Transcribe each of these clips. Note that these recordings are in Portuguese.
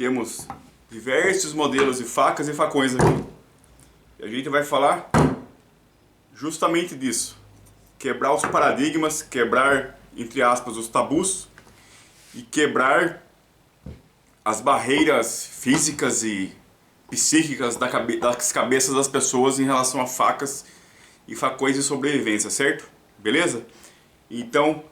temos diversos modelos de facas e facões aqui. E a gente vai falar justamente disso. Quebrar os paradigmas, quebrar, entre aspas, os tabus e quebrar as barreiras físicas e psíquicas das cabeças das pessoas em relação a facas e facões de sobrevivência, certo? Beleza? Então,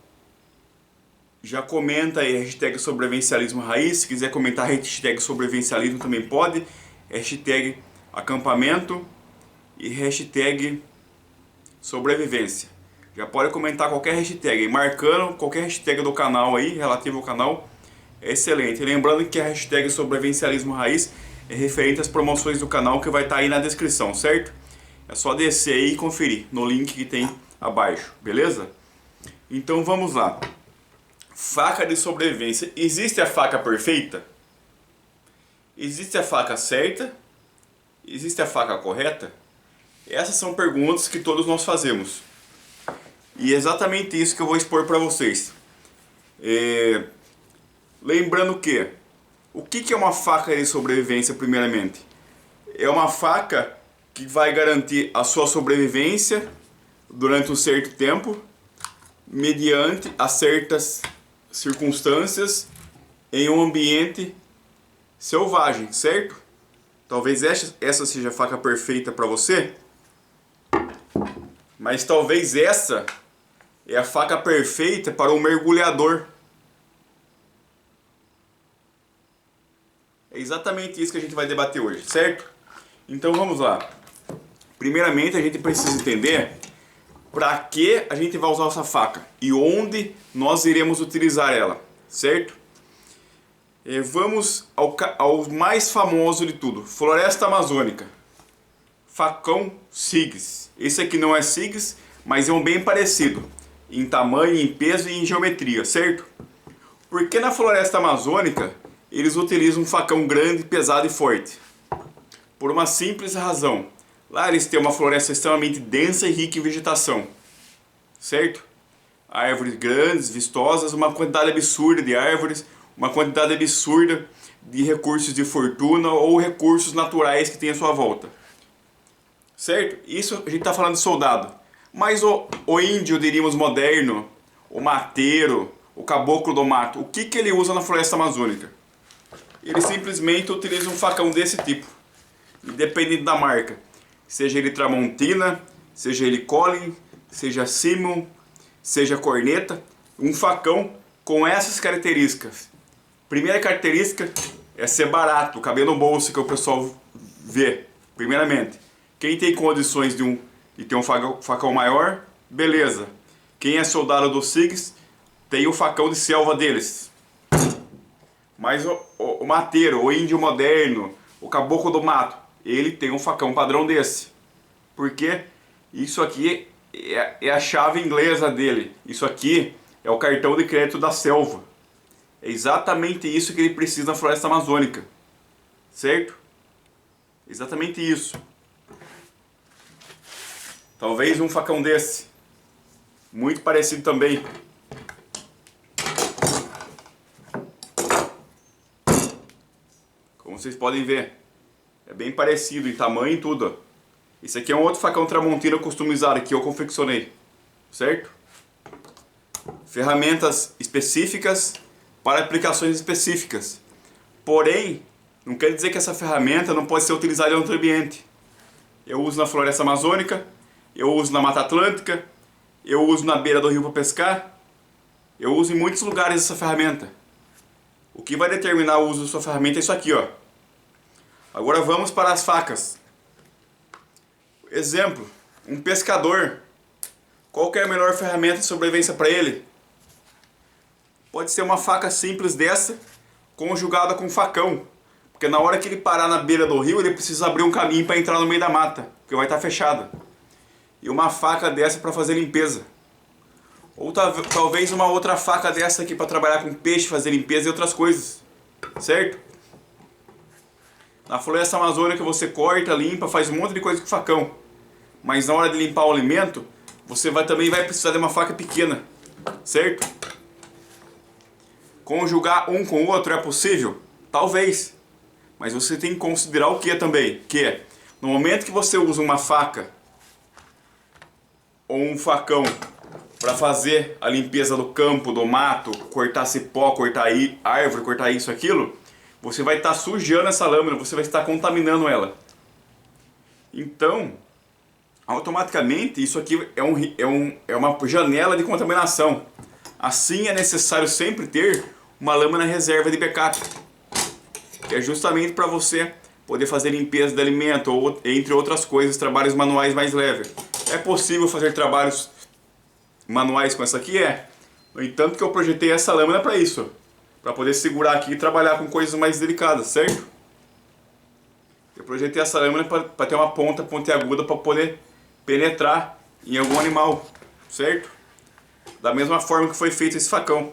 já comenta aí hashtag sobrevivencialismo raiz. Se quiser comentar hashtag sobrevivencialismo também pode. Hashtag acampamento e hashtag sobrevivência. Já pode comentar qualquer hashtag, marcando qualquer hashtag do canal aí, relativo ao canal. É excelente. Lembrando que a hashtag sobrevivencialismo raiz é referente às promoções do canal que vai estar aí na descrição, certo? É só descer aí e conferir no link que tem abaixo, beleza? Então vamos lá. Faca de sobrevivência. Existe a faca perfeita? Existe a faca certa? Existe a faca correta? Essas são perguntas que todos nós fazemos. E é exatamente isso que eu vou expor para vocês. Lembrando que, o que é uma faca de sobrevivência primeiramente? É uma faca que vai garantir a sua sobrevivência durante um certo tempo, mediante a certas circunstâncias em um ambiente selvagem, certo? Talvez essa seja a faca perfeita para você, mas talvez essa é a faca perfeita para o mergulhador. É exatamente isso que a gente vai debater hoje, certo? Então vamos lá. Primeiramente a gente precisa entender para que a gente vai usar essa faca e onde nós iremos utilizar ela, certo? Vamos ao mais famoso de tudo, Floresta Amazônica. Facão SIGS. Esse aqui não é SIGS, mas é um bem parecido em tamanho, em peso e em geometria, certo? Porque na Floresta Amazônica eles utilizam um facão grande, pesado e forte. Por uma simples razão. Lá eles têm uma floresta extremamente densa e rica em vegetação, certo? Árvores grandes, vistosas, uma quantidade absurda de árvores, uma quantidade absurda de recursos de fortuna ou recursos naturais que tem à sua volta, certo? Isso a gente está falando de soldado. Mas o índio, diríamos, moderno, o mateiro, o caboclo do mato, o que ele usa na floresta amazônica? Ele simplesmente utiliza um facão desse tipo, independente da marca. Seja ele Tramontina, seja ele Collin, seja Simon, seja corneta, um facão com essas características. Primeira característica é ser barato, caber no bolso, que o pessoal vê, primeiramente. Quem tem condições de ter um facão maior, beleza. Quem é soldado do SIGS tem o facão de selva deles. Mas o mateiro, o índio moderno, o caboclo do mato, ele tem um facão padrão desse. Porque isso aqui é a chave inglesa dele. Isso aqui é o cartão de crédito da selva. É exatamente isso que ele precisa na floresta amazônica. Certo? Exatamente isso. Talvez um facão desse. Muito parecido também. Como vocês podem ver. É bem parecido em tamanho e tudo. Esse aqui é um outro facão Tramontina customizado que eu confeccionei. Certo? Ferramentas específicas para aplicações específicas. Porém, não quer dizer que essa ferramenta não pode ser utilizada em outro ambiente. Eu uso na floresta amazônica, eu uso na Mata Atlântica, eu uso na beira do rio para pescar, eu uso em muitos lugares essa ferramenta. O que vai determinar o uso da sua ferramenta é isso aqui, ó. Agora vamos para as facas. Exemplo, um pescador. Qual que é a melhor ferramenta de sobrevivência para ele? Pode ser uma faca simples dessa, conjugada com um facão. Porque na hora que ele parar na beira do rio, ele precisa abrir um caminho para entrar no meio da mata, porque vai estar fechada. E uma faca dessa para fazer limpeza. Ou talvez uma outra faca dessa aqui para trabalhar com peixe, fazer limpeza e outras coisas. Certo? Na floresta amazônica você corta, limpa, faz um monte de coisa com facão. Mas na hora de limpar o alimento, você também vai precisar de uma faca pequena. Certo? Conjugar um com o outro é possível? Talvez. Mas você tem que considerar o que também? Que no momento que você usa uma faca ou um facão para fazer a limpeza do campo, do mato, cortar cipó, cortar árvore, cortar isso, aquilo, você vai estar sujando essa lâmina, você vai estar contaminando ela. Então, automaticamente, isso aqui é uma janela de contaminação. Assim, é necessário sempre ter uma lâmina reserva de backup, que é justamente para você poder fazer limpeza de alimento, ou entre outras coisas, trabalhos manuais mais leves. É possível fazer trabalhos manuais com essa aqui? É. No entanto, que eu projetei essa lâmina para isso, para poder segurar aqui e trabalhar com coisas mais delicadas, certo? Eu projetei essa lâmina para ter uma ponta pontiaguda para poder penetrar em algum animal, certo? Da mesma forma que foi feito esse facão.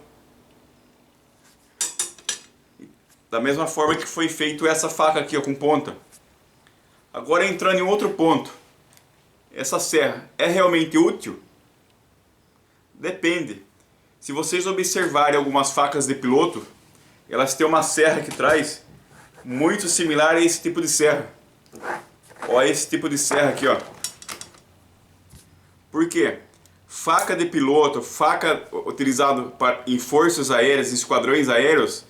Da mesma forma que foi feito essa faca aqui, ó, com ponta. Agora entrando em outro ponto. Essa serra é realmente útil? Depende. Se vocês observarem algumas facas de piloto, elas têm uma serra que traz muito similar a esse tipo de serra. Olha esse tipo de serra aqui, ó. Por quê? Faca de piloto, faca utilizada em forças aéreas, em esquadrões aéreos,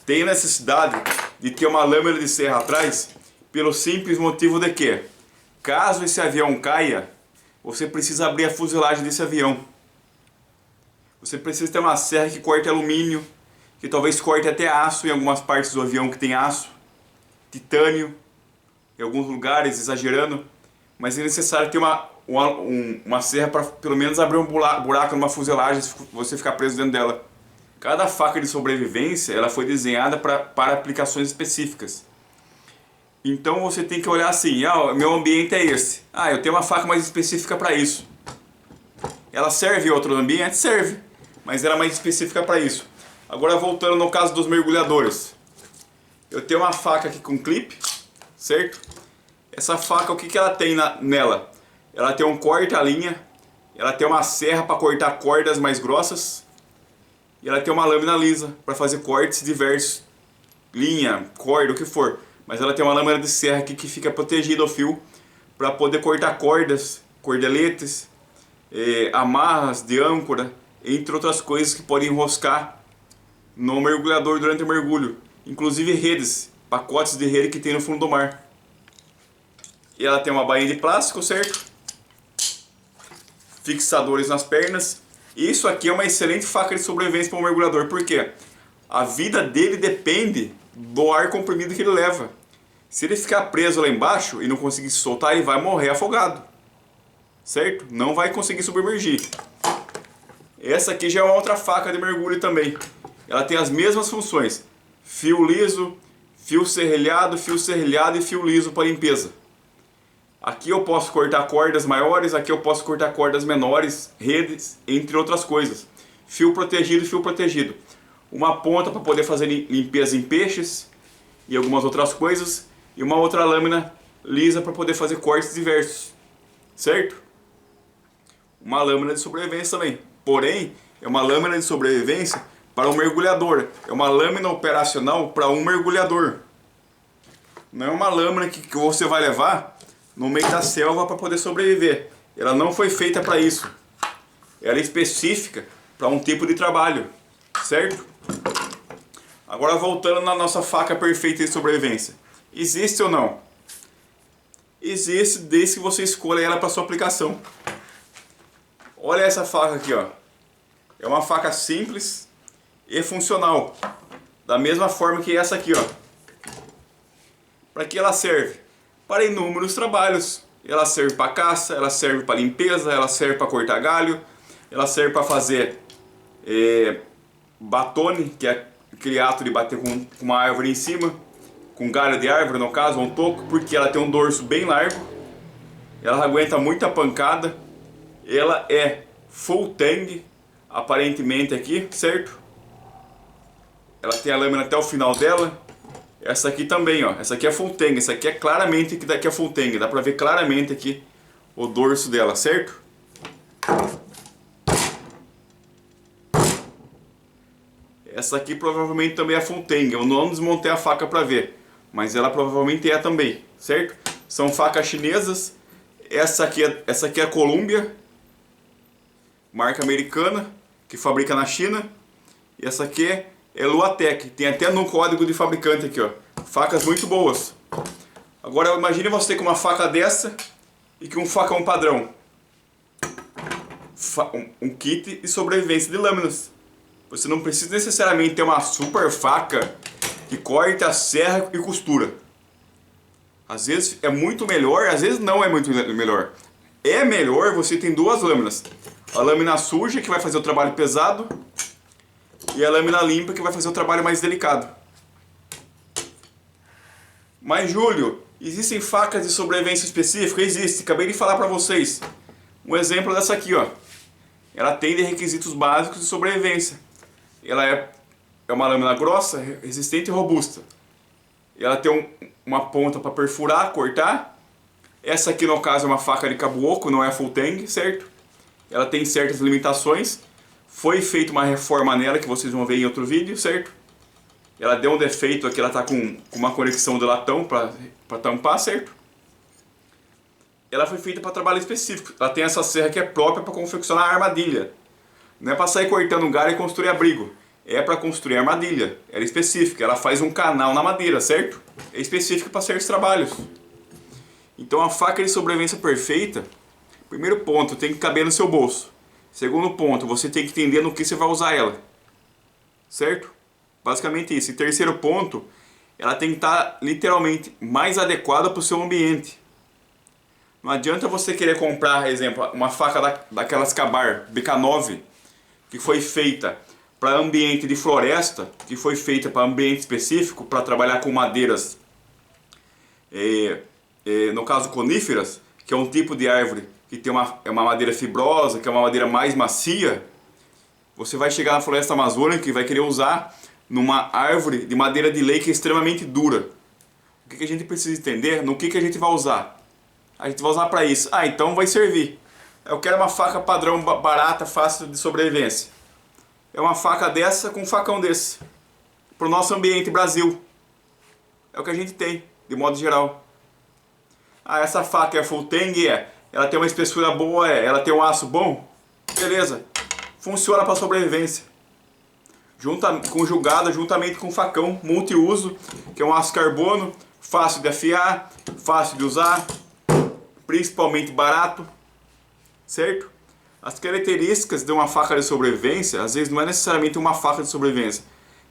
tem necessidade de ter uma lâmina de serra atrás, pelo simples motivo de que, caso esse avião caia, você precisa abrir a fuselagem desse avião. Você precisa ter uma serra que corte alumínio, que talvez corte até aço em algumas partes do avião que tem aço, titânio, em alguns lugares, exagerando, mas é necessário ter uma serra para pelo menos abrir um buraco numa fuselagem se você ficar preso dentro dela. Cada faca de sobrevivência ela foi desenhada para aplicações específicas. Então você tem que olhar assim, meu ambiente é esse. Eu tenho uma faca mais específica para isso. Ela serve em outro ambiente? Serve, mas ela é mais específica para isso. Agora voltando no caso dos mergulhadores. Eu tenho uma faca aqui com clipe, certo? Essa faca, o que ela tem nela? Ela tem um corta-linha, ela tem uma serra para cortar cordas mais grossas, e ela tem uma lâmina lisa para fazer cortes diversos, linha, corda, o que for. Mas ela tem uma lâmina de serra aqui que fica protegida ao fio para poder cortar cordas, cordeletes, amarras de âncora, entre outras coisas que podem enroscar no mergulhador durante o mergulho. Inclusive redes, pacotes de rede que tem no fundo do mar. E ela tem uma bainha de plástico, certo? Fixadores nas pernas. Isso aqui é uma excelente faca de sobrevivência para um mergulhador, porque a vida dele depende do ar comprimido que ele leva. Se ele ficar preso lá embaixo e não conseguir se soltar, ele vai morrer afogado, certo? Não vai conseguir submergir. Essa aqui já é uma outra faca de mergulho também. Ela tem as mesmas funções: fio liso, fio serrilhado e fio liso para limpeza. Aqui eu posso cortar cordas maiores, aqui eu posso cortar cordas menores, redes, entre outras coisas. Fio protegido. Uma ponta para poder fazer limpeza em peixes e algumas outras coisas. E uma outra lâmina lisa para poder fazer cortes diversos. Certo? Uma lâmina de sobrevivência também. Porém, é uma lâmina de sobrevivência para um mergulhador. É uma lâmina operacional para um mergulhador. Não é uma lâmina que você vai levar no meio da selva para poder sobreviver. Ela não foi feita para isso. Ela é específica para um tipo de trabalho, certo? Agora voltando na nossa faca perfeita de sobrevivência. Existe ou não? Existe, desde que você escolha ela para sua aplicação. Olha essa faca aqui, ó. É uma faca simples e funcional. Da mesma forma que essa aqui, ó. Para que ela serve? Para inúmeros trabalhos. Ela serve para caça, ela serve para limpeza, ela serve para cortar galho, ela serve para fazer batone, que é aquele ato de bater com uma árvore em cima, com galho de árvore no caso, ou um toco, porque ela tem um dorso bem largo, ela aguenta muita pancada, ela é full tang, aparentemente aqui, certo? Ela tem a lâmina até o final dela. Essa aqui também, ó. Essa aqui é full tang. Essa aqui é claramente que daqui é full tang. Dá pra ver claramente aqui o dorso dela, certo? Essa aqui provavelmente também é full tang. Eu não desmontei a faca pra ver. mas ela provavelmente é também, certo? São facas chinesas. Essa aqui é a Columbia, marca americana, que fabrica na China. E essa aqui é Luatec, tem até no código de fabricante aqui, ó. Facas muito boas. Agora imagine você com uma faca dessa e com um facão padrão. Um kit de sobrevivência de lâminas. Você não precisa necessariamente ter uma super faca que corta, serra e costura. Às vezes é muito melhor, às vezes não é muito melhor. É melhor você ter duas lâminas. A lâmina suja, que vai fazer o trabalho pesado, e a lâmina limpa, que vai fazer o trabalho mais delicado. Mas, Júlio, existem facas de sobrevivência específica? Existe, acabei de falar para vocês. Um exemplo dessa aqui, ó. Ela atende requisitos básicos de sobrevivência. Ela é uma lâmina grossa, resistente e robusta. Ela tem uma ponta para perfurar, cortar. Essa aqui, no caso, é uma faca de cabo oco, não é full tang, certo? Ela tem certas limitações. Foi feita uma reforma nela, que vocês vão ver em outro vídeo, certo? Ela deu um defeito aqui, ela está com uma conexão de latão para tampar, certo? Ela foi feita para trabalho específico. Ela tem essa serra que é própria para confeccionar armadilha. Não é para sair cortando galho e construir abrigo. É para construir armadilha. Ela é específica. Ela faz um canal na madeira, certo? É específica para certos trabalhos. Então a faca de sobrevivência perfeita, primeiro ponto, tem que caber no seu bolso. Segundo ponto, você tem que entender no que você vai usar ela. Certo? Basicamente isso. E terceiro ponto, ela tem que estar literalmente mais adequada para o seu ambiente. Não adianta você querer comprar, por exemplo, uma faca daquelas Ka-Bar BK9, que foi feita para ambiente de floresta, que foi feita para ambiente específico, para trabalhar com madeiras, no caso coníferas, que é um tipo de árvore que tem uma madeira fibrosa, que é uma madeira mais macia. Você vai chegar na floresta amazônica e vai querer usar numa árvore de madeira de lei que é extremamente dura. O que a gente precisa entender? No que a gente vai usar? A gente vai usar para isso. Ah, então vai servir. Eu quero uma faca padrão barata, fácil de sobrevivência. É uma faca dessa com um facão desse. Para o nosso ambiente Brasil. É o que a gente tem, de modo geral. Ah, essa faca é full tang? É. Ela tem uma espessura boa? É. Ela tem um aço bom? Beleza. Funciona para sobrevivência. Conjugada juntamente com facão multiuso, que é um aço carbono, fácil de afiar, fácil de usar, principalmente barato, certo? As características de uma faca de sobrevivência, às vezes não é necessariamente uma faca de sobrevivência,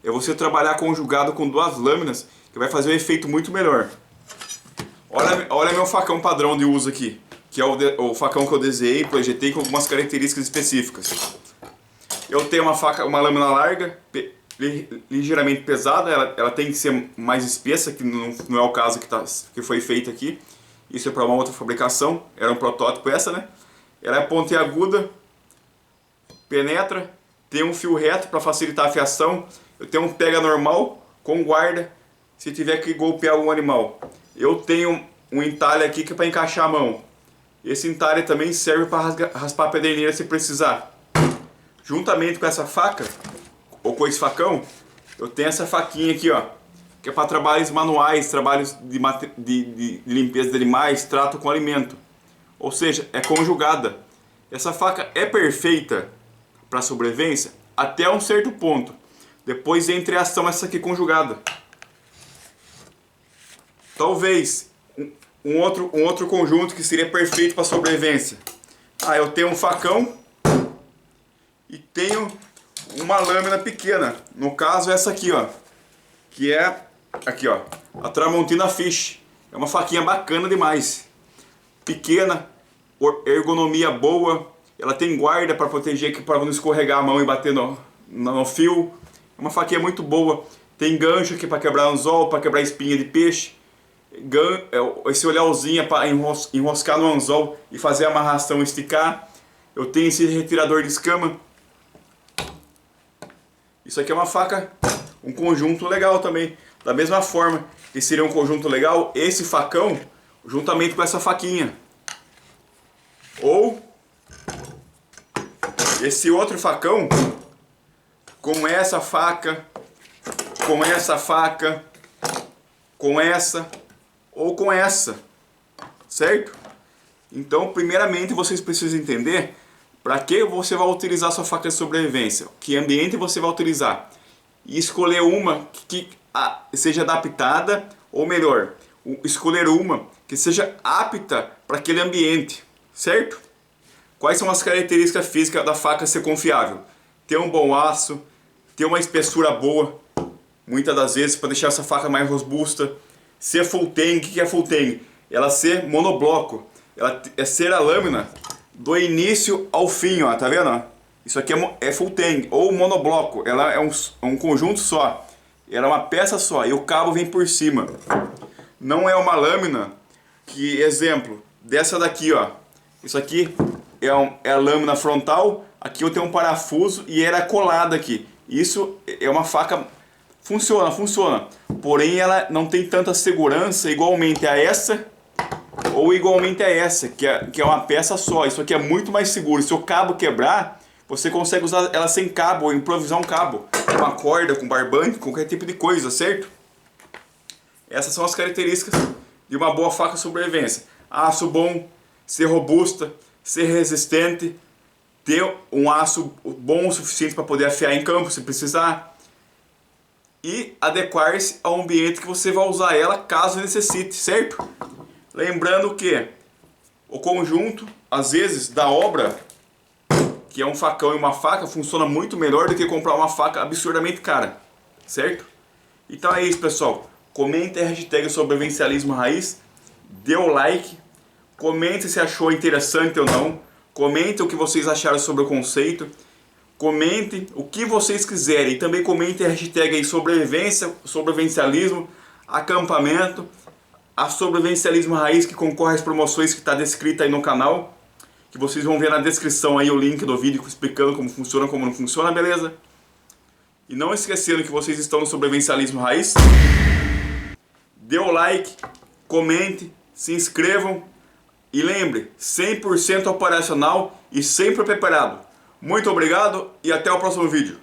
é você trabalhar conjugado com duas lâminas, que vai fazer um efeito muito melhor. Olha meu facão padrão de uso aqui, que é o facão que eu desenhei, projetei com algumas características específicas. Eu tenho uma lâmina larga, ligeiramente pesada, ela tem que ser mais espessa, que não é o caso que foi feito aqui. Isso é para uma outra fabricação, era um protótipo essa, né? Ela é pontiaguda, penetra, tem um fio reto para facilitar a afiação. Eu tenho um pega normal com guarda, se tiver que golpear algum animal. Eu tenho um entalhe aqui que é para encaixar a mão. Esse entalhe também serve para raspar a pederneira se precisar. Juntamente com essa faca, ou com esse facão, eu tenho essa faquinha aqui, ó, que é para trabalhos manuais, trabalhos de limpeza de animais, trato com alimento. Ou seja, é conjugada. Essa faca é perfeita para sobrevivência até um certo ponto. Depois entra em ação essa aqui conjugada. Talvez um outro conjunto que seria perfeito para sobrevivência. Ah, eu tenho um facão e tenho uma lâmina pequena. No caso essa aqui, ó, que é aqui, ó, a Tramontina Fish. É uma faquinha bacana demais. Pequena, ergonomia boa, ela tem guarda para proteger aqui, para não escorregar a mão e bater no fio. É uma faquinha muito boa. Tem gancho aqui para quebrar anzol, para quebrar espinha de peixe. Esse olhãozinho para enroscar no anzol e fazer a amarração esticar. Eu tenho esse retirador de escama. Isso aqui é uma faca, um conjunto legal também. Da mesma forma que seria um conjunto legal, esse facão juntamente com essa faquinha. Ou esse outro facão com essa faca, com essa ou com essa, certo? Então, primeiramente, vocês precisam entender para que você vai utilizar sua faca de sobrevivência, que ambiente você vai utilizar, e escolher uma que seja adaptada, ou melhor, escolher uma que seja apta para aquele ambiente, certo? Quais são as características físicas da faca ser confiável? Ter um bom aço, ter uma espessura boa, muitas das vezes para deixar essa faca mais robusta, ser full tang. O que é full tang? Ela ser monobloco, ela é ser a lâmina do início ao fim, ó, tá vendo? Isso aqui é full tang ou monobloco, ela é um conjunto só, ela é uma peça só e o cabo vem por cima. Não é uma lâmina que, exemplo, dessa daqui, ó, isso aqui é a lâmina frontal, aqui eu tenho um parafuso e ela é colada aqui. Isso é uma faca, funciona, porém ela não tem tanta segurança igualmente a essa ou igualmente a essa, que é uma peça só. Isso aqui é muito mais seguro. Se o cabo quebrar, você consegue usar ela sem cabo, ou improvisar um cabo, com uma corda, com barbante, qualquer tipo de coisa, certo? Essas são as características de uma boa faca de sobrevivência. Aço bom, ser robusta, ser resistente, ter um aço bom o suficiente para poder afiar em campo se precisar, e adequar-se ao ambiente que você vai usar ela caso necessite, certo? Lembrando que o conjunto, às vezes, da obra, que é um facão e uma faca, funciona muito melhor do que comprar uma faca absurdamente cara, certo? Então é isso, pessoal. Comente a hashtag sobrevivencialismo raiz, dê o like, comente se achou interessante ou não, comente o que vocês acharam sobre o conceito, comente o que vocês quiserem, e também comente a hashtag aí sobrevivência, sobrevivencialismo, acampamento, a sobrevivencialismo raiz, que concorre às promoções que está descrita aí no canal, que vocês vão ver na descrição aí o link do vídeo explicando como funciona, como não funciona, beleza? E não esquecendo que vocês estão no sobrevivencialismo raiz, dê o like, comente, se inscrevam e lembre, 100% operacional e sempre preparado. Muito obrigado e até o próximo vídeo.